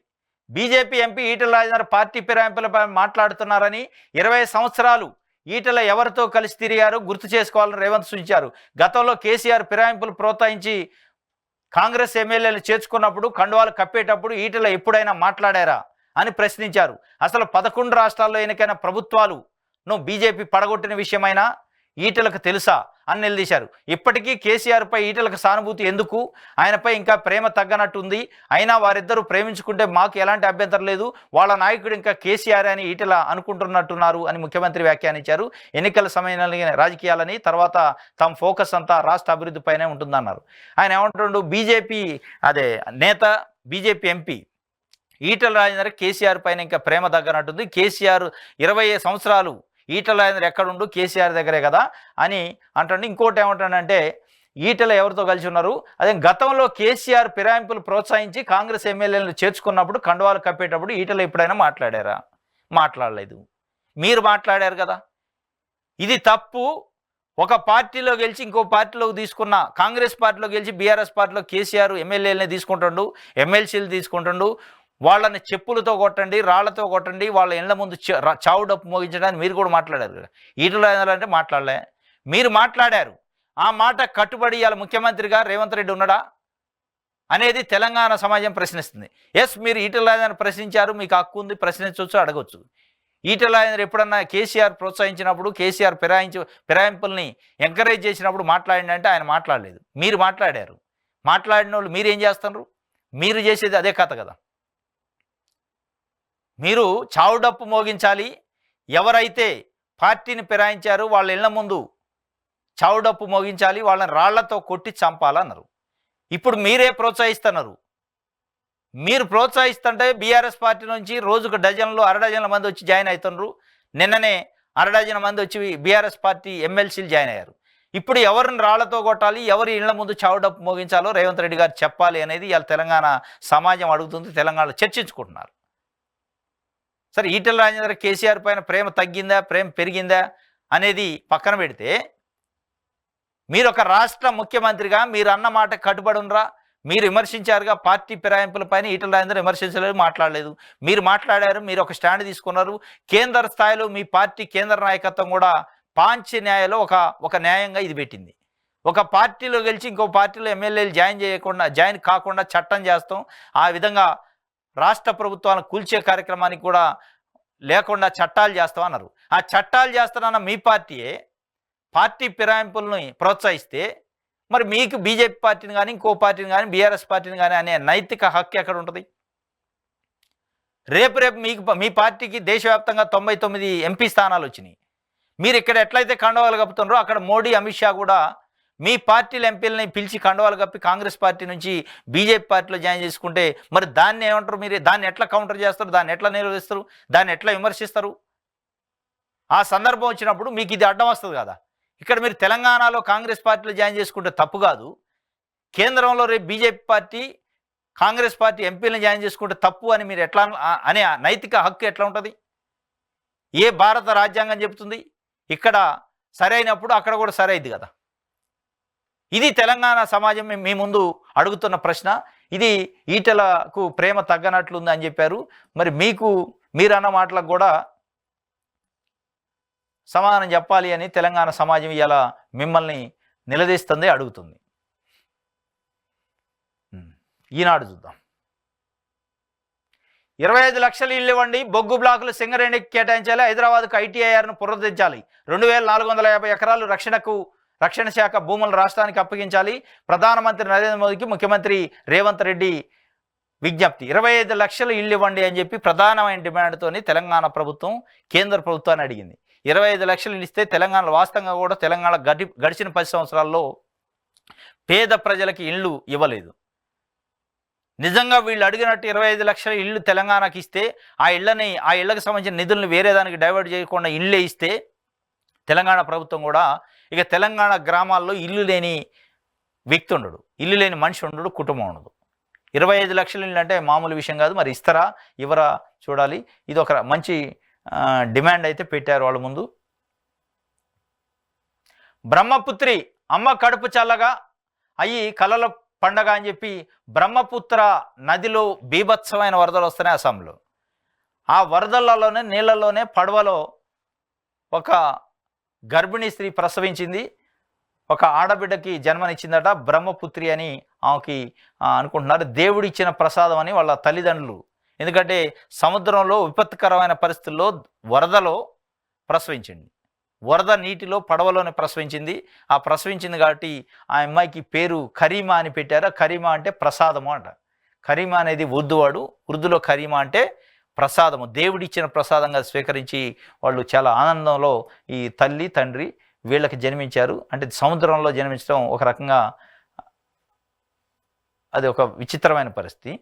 BJP MP Etela Rajender party ఫిరాయింపులపై మాట్లాడుతున్నారని, 20 సంవత్సరాలు ఈటల ఎవరితో కలిసి తిరిగారు గుర్తు చేసుకోవాలని రేవంత్ సూచించారు. గతంలో కేసీఆర్ ఫిరాయింపులు ప్రోత్సహించి కాంగ్రెస్ ఎమ్మెల్యేలు చేర్చుకున్నప్పుడు కండువాలు కప్పేటప్పుడు ఈటల ఎప్పుడైనా మాట్లాడారా అని ప్రశ్నించారు. అసలు 11 రాష్ట్రాల్లో ఎన్నికైన ప్రభుత్వాలు బీజేపీ పడగొట్టిన విషయమైనా ఈటలకు తెలుసా అని నిలదీశారు. ఇప్పటికీ కేసీఆర్పై ఈటలకు సానుభూతి ఎందుకు, ఆయనపై ఇంకా ప్రేమ తగ్గనట్టుంది, అయినా వారిద్దరూ ప్రేమించుకుంటే మాకు ఎలాంటి అభ్యంతరం లేదు, వాళ్ళ నాయకుడు ఇంకా కేసీఆర్ అని ఈటల అనుకుంటున్నట్టున్నారు అని ముఖ్యమంత్రి వ్యాఖ్యానించారు. ఎన్నికల సమయంలో రాజకీయాలని, తర్వాత తమ ఫోకస్ అంతా రాష్ట్ర అభివృద్ధిపైనే ఉంటుందన్నారు. ఆయన ఏమంటుండు, బీజేపీ నేత, బీజేపీ ఎంపీ ఈటల రాజేందర్ కేసీఆర్ పైన ఇంకా ప్రేమ తగ్గనట్టుంది, కేసీఆర్ 20 సంవత్సరాలు ఈటల రాజేందర్ ఎక్కడుండు, కేసీఆర్ దగ్గరే కదా అని అంటుండే. ఇంకోటి ఏమంటాడంటే, ఈటల ఎవరితో కలిసి ఉన్నారు, అదే గతంలో కేసీఆర్ ఫిరాయింపులు ప్రోత్సహించి కాంగ్రెస్ ఎమ్మెల్యేలను చేర్చుకున్నప్పుడు కండువాలు కప్పేటప్పుడు ఈటల ఎప్పుడైనా మాట్లాడారా? మాట్లాడలేదు. మీరు మాట్లాడారు కదా. ఇది తప్పు. ఒక పార్టీలో గెలిచి ఇంకో పార్టీలోకి తీసుకున్న, కాంగ్రెస్ పార్టీలో గెలిచి బీఆర్ఎస్ పార్టీలో కేసీఆర్ ఎమ్మెల్యేలని తీసుకుంటుండు, ఎమ్మెల్సీలు తీసుకుంటుండు, వాళ్ళని చెప్పులతో కొట్టండి, రాళ్లతో కొట్టండి, వాళ్ళ ఇళ్ల ముందు చావు డప్పు మోగించడానికి మీరు కూడా మాట్లాడారు కదా. ఈటల అంటే మాట్లాడలే, మీరు మాట్లాడారు. ఆ మాట కట్టుబడి ఇవాళ ముఖ్యమంత్రిగా రేవంత్ రెడ్డి ఉన్నాడా అనేది తెలంగాణ సమాజం ప్రశ్నిస్తుంది. ఎస్, మీరు ఈటల రాజేందర్ ప్రశ్నించారు, మీకు హక్కు ఉంది, ప్రశ్నించవచ్చు, అడగవచ్చు. ఈటల రాజేందర్ ఎప్పుడన్నా కేసీఆర్ ప్రోత్సహించినప్పుడు, కేసీఆర్ ఫిరాయింపుల్ని ఎంకరేజ్ చేసినప్పుడు మాట్లాడండి అంటే ఆయన మాట్లాడలేదు. మీరు మాట్లాడారు. మాట్లాడిన వాళ్ళు మీరేం చేస్తున్నారు? మీరు చేసేది అదే కథ కదా. మీరు చావు డప్పు మోగించాలి, ఎవరైతే పార్టీని ఫిరాయించారో వాళ్ళ ఇళ్ల ముందు చావు డప్పు మోగించాలి, వాళ్ళని రాళ్లతో కొట్టి చంపాలన్నారు. ఇప్పుడు మీరే ప్రోత్సహిస్తున్నారు. మీరు ప్రోత్సహిస్తుంటే బీఆర్ఎస్ పార్టీ నుంచి రోజుకు అరడజన్ల మంది వచ్చి జాయిన్ అవుతున్నారు. నిన్ననే అరడజన మంది వచ్చి బీఆర్ఎస్ పార్టీ ఎమ్మెల్సీలు జాయిన్ అయ్యారు. ఇప్పుడు ఎవరిని రాళ్లతో కొట్టాలి, ఎవరి ఇళ్ల ముందు చావు డప్పు మోగించాలో రేవంత్ రెడ్డి గారు చెప్పాలి అనేది ఇవాళ తెలంగాణ సమాజం అడుగుతుంది, తెలంగాణలో చర్చించుకుంటున్నారు. సరే, ఈటల రాజేందర్ కేసీఆర్ పైన ప్రేమ తగ్గిందా, ప్రేమ పెరిగిందా అనేది పక్కన పెడితే, మీరు ఒక రాష్ట్ర ముఖ్యమంత్రిగా మీరు అన్న మాట కట్టుబడి ఉండరా? మీరు విమర్శించారుగా పార్టీ ఫిరాయింపుల పైన. ఈటల రాజేందర్ విమర్శించలేదు, మాట్లాడలేదు. మీరు మాట్లాడారు, మీరు ఒక స్టాండ్ తీసుకున్నారు. కేంద్ర స్థాయిలో మీ పార్టీ కేంద్ర నాయకత్వం కూడా పాంచ్ న్యాయలో ఒక న్యాయంగా ఇది పెట్టింది. ఒక పార్టీలో గెలిచి ఇంకో పార్టీలో ఎమ్మెల్యేలు జాయిన్ కాకుండా చట్టం చేస్తాం, ఆ విధంగా రాష్ట్ర ప్రభుత్వాలను కూల్చే కార్యక్రమానికి కూడా లేకుండా చట్టాలు చేస్తామన్నారు. ఆ చట్టాలు చేస్తానన్న మీ పార్టీయే పార్టీ ఫిరాయింపుల్ని ప్రోత్సహిస్తే, మరి మీకు బీజేపీ పార్టీని కానీ, ఇంకో పార్టీని కానీ, బీఆర్ఎస్ పార్టీని కానీ అనే నైతిక హక్కు ఎక్కడ ఉంటుంది? రేపు మీ పార్టీకి దేశవ్యాప్తంగా 99 ఎంపీ స్థానాలు వచ్చినాయి. మీరు ఇక్కడ ఎట్లయితే కండవాలు కప్పుతున్నారో అక్కడ మోడీ, అమిత్ షా కూడా మీ పార్టీల ఎంపీలని పిలిచి కండవాలు కప్పి కాంగ్రెస్ పార్టీ నుంచి బీజేపీ పార్టీలో జాయిన్ చేసుకుంటే మరి దాన్ని ఏమంటారు? మీరు దాన్ని ఎట్లా కౌంటర్ చేస్తారు? దాన్ని ఎట్లా నిరోధిస్తారు? దాన్ని ఎట్లా విమర్శిస్తారు? ఆ సందర్భం వచ్చినప్పుడు మీకు ఇది అడ్డం వస్తుంది కదా. ఇక్కడ మీరు తెలంగాణలో కాంగ్రెస్ పార్టీలో జాయిన్ చేసుకుంటే తప్పు కాదు, కేంద్రంలో రేపు బీజేపీ పార్టీ, కాంగ్రెస్ పార్టీ ఎంపీలను జాయిన్ చేసుకుంటే తప్పు అని మీరు ఎట్లా అనే నైతిక హక్కు ఎట్లా ఉంటుంది? ఏ భారత రాజ్యాంగం చెబుతుంది? ఇక్కడ సరైనప్పుడు అక్కడ కూడా సరైంది కదా. ఇది తెలంగాణ సమాజం మీ ముందు అడుగుతున్న ప్రశ్న. ఇది ఈటలకు ప్రేమ తగ్గనట్లుంది అని చెప్పారు. మరి మీరన్న మాటలకు కూడా సమాధానం చెప్పాలి అని తెలంగాణ సమాజం ఇవాళ మిమ్మల్ని నిలదీస్తుంది, అడుగుతుంది. ఈనాడు చూద్దాం. 25 లక్షలు ఇల్లు ఇవ్వండి, బొగ్గు బ్లాకులు సింగరేణికి కేటాయించాలి, హైదరాబాద్కు ఐటీఐఆర్ను పునరుద్ధరించాలి, 2450 ఎకరాలు రక్షణ శాఖ భూములు రాష్ట్రానికి అప్పగించాలి, ప్రధానమంత్రి నరేంద్ర మోదీకి ముఖ్యమంత్రి రేవంత్ రెడ్డి విజ్ఞప్తి. 25 లక్షలు ఇల్లు ఇవ్వండి అని చెప్పి ప్రధానమైన డిమాండ్తోని తెలంగాణ ప్రభుత్వం కేంద్ర ప్రభుత్వాన్ని అడిగింది. 25 లక్షలు ఇస్తే తెలంగాణలో వాస్తవంగా కూడా తెలంగాణ గడిచిన 10 సంవత్సరాల్లో పేద ప్రజలకి ఇళ్ళు ఇవ్వలేదు. నిజంగా వీళ్ళు అడిగినట్టు 25 లక్షల ఇళ్ళు తెలంగాణకి ఇస్తే ఆ ఇళ్ళకి సంబంధించిన నిధులను వేరే దానికి డైవర్ట్ చేయకుండా ఇళ్ళే ఇస్తే తెలంగాణ ప్రభుత్వం కూడా ఇక తెలంగాణ గ్రామాల్లో ఇల్లు లేని వ్యక్తి ఉండడు, ఇల్లు లేని మనిషి ఉండడు, కుటుంబం ఉండదు. 25 లక్షల ఇల్లు అంటే మామూలు విషయం కాదు. మరి ఇస్తారా ఇవరా చూడాలి. ఇది ఒక మంచి డిమాండ్ అయితే పెట్టారు వాళ్ళ ముందు. బ్రహ్మపుత్రి అమ్మ కడుపు చల్లగా అయ్యి కలల పండగ అని చెప్పి బ్రహ్మపుత్ర నదిలో బీభత్సమైన వరదలు వస్తున్నాయి అస్సాంలో. ఆ వరదలలోనే నీళ్ళలోనే పడవలో ఒక గర్భిణీ స్త్రీ ప్రసవించింది, ఒక ఆడబిడ్డకి జన్మనిచ్చిందట. బ్రహ్మపుత్రి అని ఆమెకి అనుకుంటున్నారు. దేవుడిచ్చిన ప్రసాదం అని వాళ్ళ తల్లిదండ్రులు. ఎందుకంటే సముద్రంలో విపత్కరమైన పరిస్థితుల్లో వరదలో ప్రసవించింది. వరద నీటిలో పడవలోనే ప్రసవించింది. ఆ ప్రసవించింది కాబట్టి ఆ అమ్మాయికి పేరు కరీమా అని పెట్టారు. కరీమా అంటే ప్రసాదము అంట. కరీమా అనేది ఉర్దూలో కరీమా అంటే ప్రసాదము, దేవుడిచ్చిన ప్రసాదంగా స్వీకరించి వాళ్ళు చాలా ఆనందంలో ఈ తల్లి తండ్రి వీళ్ళకి జన్మించారు. అంటే సముద్రంలో జన్మించడం ఒక రకంగా అది ఒక విచిత్రమైన పరిస్థితి.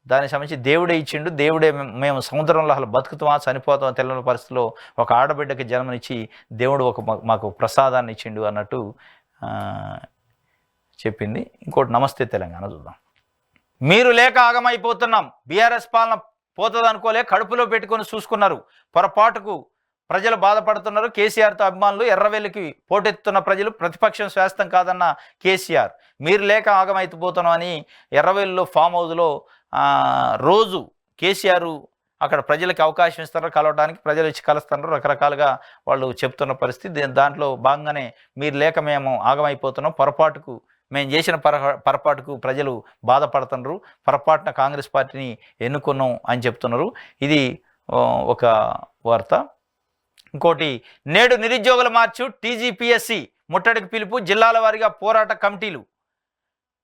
దానికి సంబంధించి దేవుడే ఇచ్చిండు, దేవుడే మేము సముద్రంలో అసలు బతుకుతామా చనిపోతామా తెలియని పరిస్థితిలో ఒక ఆడబిడ్డకి జన్మనిచ్చి దేవుడు మాకు ప్రసాదాన్ని ఇచ్చిండు అన్నట్టు చెప్పింది. ఇంకోటి నమస్తే తెలంగాణ చూద్దాం. మీరు లేక ఆగమైపోతున్నాం, బీఆర్ఎస్ పాలన పోతుంది అనుకోలే, కడుపులో పెట్టుకొని చూసుకున్నారు, పొరపాటుకు ప్రజలు బాధపడుతున్నారు. కేసీఆర్తో అభిమానులు, ఎర్రవెల్లికి పోటెత్తుతున్న ప్రజలు, ప్రతిపక్షం శాస్త్రం కాదన్న కేసీఆర్. మీరు లేక ఆగమైపోతున్నాం అని ఎర్రవెల్లిలో ఫామ్ హౌస్లో రోజు కేసీఆర్ అక్కడ ప్రజలకు అవకాశం ఇస్తారు, కలవడానికి ప్రజలు వచ్చి కలుస్తున్నారు, రకరకాలుగా వాళ్ళు చెప్తున్న పరిస్థితి. దాంట్లో భాగంగానే మీరు లేక మేము ఆగమైపోతున్నాం, పొరపాటుకు మేము చేసిన పొరపాటుకు ప్రజలు బాధపడుతున్నారు, పొరపాటున కాంగ్రెస్ పార్టీని ఎన్నుకున్నాం అని చెప్తున్నారు. ఇది ఒక వార్త. ఇంకోటి, నేడు నిరుద్యోగుల మార్చు, టీజీపీఎస్సీ ముట్టడికి పిలుపు, జిల్లాల వారీగా పోరాట కమిటీలు,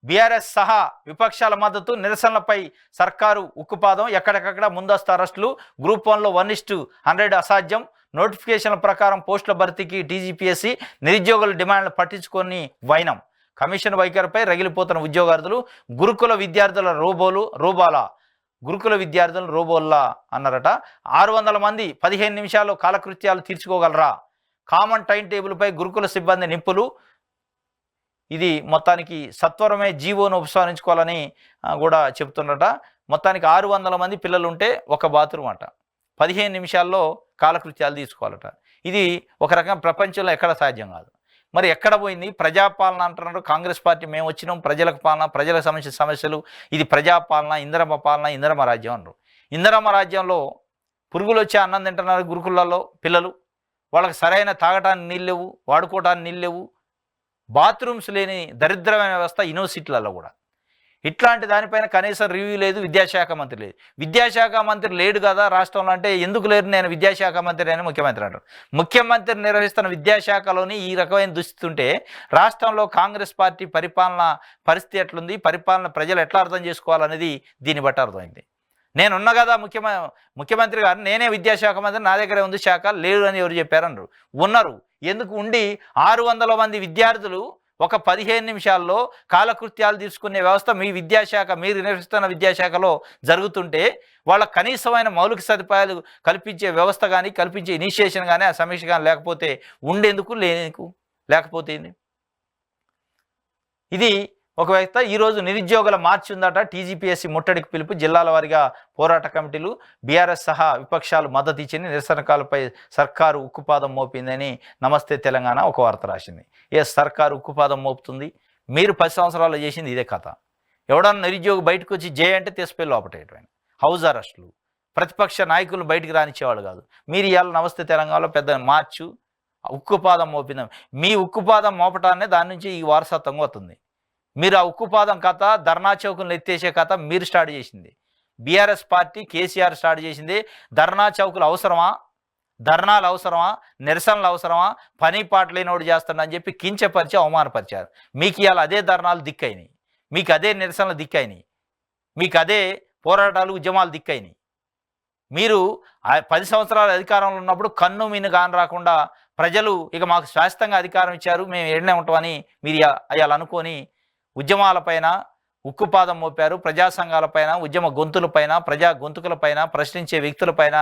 బీఆర్ఎస్ సహా విపక్షాల మద్దతు, నిరసనలపై సర్కారు ఉక్కుపాదం, ఎక్కడికక్కడ ముందస్తు అరెస్టులు, గ్రూప్ 1లో 1:100 అసాధ్యం, నోటిఫికేషన్ల ప్రకారం పోస్టుల భర్తీకి టీజీపీఎస్సీ, నిరుద్యోగుల డిమాండ్లు పట్టించుకొని వైనం, కమిషన్ వైఖరిపై రగిలిపోతున్న ఉద్యోగార్థులు, గురుకుల విద్యార్థుల రోబోల్లా అన్నారట. 600 మంది 15 నిమిషాల్లో కాలకృత్యాలు తీర్చుకోగలరా, కామన్ టైం టేబుల్పై గురుకుల సిబ్బంది నింపులు. ఇది మొత్తానికి సత్వరమే జీవోను ఉపసంహరించుకోవాలని కూడా చెప్తున్నట. మొత్తానికి 600 మంది పిల్లలు ఉంటే ఒక బాత్రూమ్ అట, 15 నిమిషాల్లో కాలకృత్యాలు తీసుకోవాలట. ఇది ఒక రకంగా ప్రపంచంలో ఎక్కడ సాధ్యం కాదు. మరి ఎక్కడ పోయింది ప్రజాపాలన అంటున్నారు కాంగ్రెస్ పార్టీ. మేము వచ్చినాం ప్రజలకు పాలన, ప్రజలకు సంబంధించిన సమస్యలు, ఇది ప్రజాపాలన, ఇందిరమ్మ పాలన, ఇందిరమ్మ రాజ్యం అన్నారు. ఇందిరమ్మ రాజ్యంలో పురుగులు వచ్చి అన్నం తింటున్నారు గురుకులలో పిల్లలు, వాళ్ళకి సరైన తాగటానికి నీళ్ళు లేవు, వాడుకోవటానికి నీళ్ళు లేవు, బాత్రూమ్స్ లేని దరిద్రమైన వ్యవస్థ యూనివర్సిటీలలో కూడా. ఇట్లాంటి దానిపైన కనీసం రివ్యూ లేదు, విద్యాశాఖ మంత్రి లేదు. విద్యాశాఖ మంత్రి లేడు కదా రాష్ట్రంలో అంటే, ఎందుకు లేరు నేను విద్యాశాఖ మంత్రి అని ముఖ్యమంత్రి అంటారు. ముఖ్యమంత్రి నిర్వహిస్తున్న విద్యాశాఖలోని ఈ రకమైన దుస్థితి ఉంటే రాష్ట్రంలో కాంగ్రెస్ పార్టీ పరిపాలన పరిస్థితి ఎట్లుంది, పరిపాలన ప్రజలు ఎట్లా అర్థం చేసుకోవాలనేది దీన్ని బట్టి అర్థమైంది. నేనున్నా కదా ముఖ్యమంత్రి గారు, నేనే విద్యాశాఖ మంత్రి, నా దగ్గరే ఉంది శాఖ, లేడు అని ఎవరు చెప్పారన్నారు. ఉన్నారు. ఎందుకు ఉండి 600 మంది విద్యార్థులు ఒక 15 నిమిషాల్లో కాలకృత్యాలు తీసుకునే వ్యవస్థ మీ విద్యాశాఖ, మీరు నిర్వహిస్తున్న విద్యాశాఖలో జరుగుతుంటే వాళ్ళ కనీసమైన మౌలిక సదుపాయాలు కల్పించే వ్యవస్థ కానీ, కల్పించే ఇనిషియేషన్ కానీ, ఆ సమీక్ష కానీ లేకపోతే ఉండేందుకు లేకపోతే ఇది ఒక వ్యక్త. ఈరోజు నిరుద్యోగుల మార్చి ఉందట, టీజీపీఎస్సీ ముట్టడికి పిలుపు, జిల్లాల వారీగా పోరాట కమిటీలు, బీఆర్ఎస్ సహా విపక్షాలు మద్దతు ఇచ్చింది, నిరసనకాలపై సర్కారు ఉక్కుపాదం మోపిందని నమస్తే తెలంగాణ ఒక వార్త రాసింది. సర్కారు ఉక్కుపాదం మోపుతుంది, మీరు 10 సంవత్సరాలు చేసింది ఇదే కథ. ఎవడన్నా నిరుద్యోగి బయటకు వచ్చి జే అంటే తీసుకెళ్ళి లోపటేయటం, హౌస్ అరెస్టులు, ప్రతిపక్ష నాయకులు బయటికి రానిచ్చేవాళ్ళు కాదు. మీరు ఇవాళ నమస్తే తెలంగాణలో పెద్ద మార్చు ఉక్కుపాదం మోపిందాం. మీ ఉక్కుపాదం మోపటాన్నే దాని నుంచి ఈ వారసత్వంగా వస్తుంది. మీరు ఆ ఉక్కుపాదం కథ, ధర్నా చౌకులను ఎత్తేసే కథ మీరు స్టార్ట్ చేసింది. బీఆర్ఎస్ పార్టీ కేసీఆర్ స్టార్ట్ చేసింది. ధర్నా చౌకులు అవసరమా, ధర్నాలు అవసరమా, నిరసనలు అవసరమా, పని పాట లేనోడు చేస్తాడని చెప్పి కించపరిచి అవమానపరిచారు. మీకు ఇవాళ అదే ధర్నాలు దిక్కైనాయి, మీకు అదే నిరసనలు దిక్కైనాయి, మీకు అదే పోరాటాలు ఉద్యమాలు దిక్కైనాయి. మీరు 10 సంవత్సరాల అధికారంలో ఉన్నప్పుడు కన్ను మీను కాని రాకుండా ప్రజలు ఇక మాకు శాశ్వతంగా అధికారం ఇచ్చారు, మేము ఏడనే ఉంటామని మీరు అయ్యాలు అనుకొని ఉద్యమాలపైన ఉక్కుపాదం మోపారు. ప్రజా సంఘాలపైన, ఉద్యమ గొంతులపైన, ప్రజా గొంతుకులపైన, ప్రశ్నించే వ్యక్తులపైన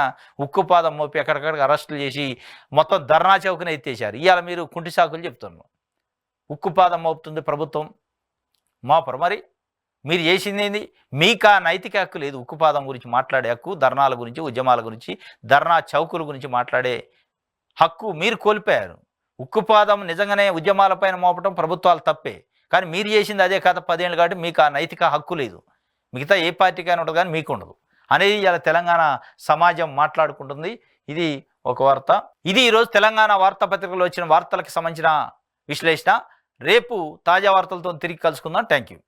ఉక్కుపాదం మోపి ఎక్కడికక్కడ అరెస్టులు చేసి మొత్తం ధర్నా చౌకని ఎత్తేసారు. ఇవాళ మీరు కుంటి సాకులు చెప్తున్నారు. ఉక్కుపాదం మోపుతుంది ప్రభుత్వం, మోపరు. మరి మీరు చేసింది ఏంది? మీకు ఆ నైతిక హక్కు లేదు. ఉక్కుపాదం గురించి మాట్లాడే హక్కు, ధర్నాల గురించి, ఉద్యమాల గురించి, ధర్నా చౌకుల గురించి మాట్లాడే హక్కు మీరు కోల్పోయారు. ఉక్కుపాదం నిజంగానే ఉద్యమాలపైన మోపటం ప్రభుత్వాలు తప్పే, కానీ మీరు చేసింది అదే కథ 10 ఏళ్ళు కాబట్టి మీకు ఆ నైతిక హక్కు లేదు. మిగతా ఏ పార్టీకైనా ఉండదు కానీ మీకు ఉండదు అనేది ఇలా తెలంగాణ సమాజం మాట్లాడుకుంటుంది. ఇది ఒక వార్త. ఇది ఈరోజు తెలంగాణ వార్తాపత్రికలో వచ్చిన వార్తలకు సంబంధించిన విశ్లేషణ. రేపు తాజా వార్తలతో తిరిగి కలుసుకుందాం. Thank you.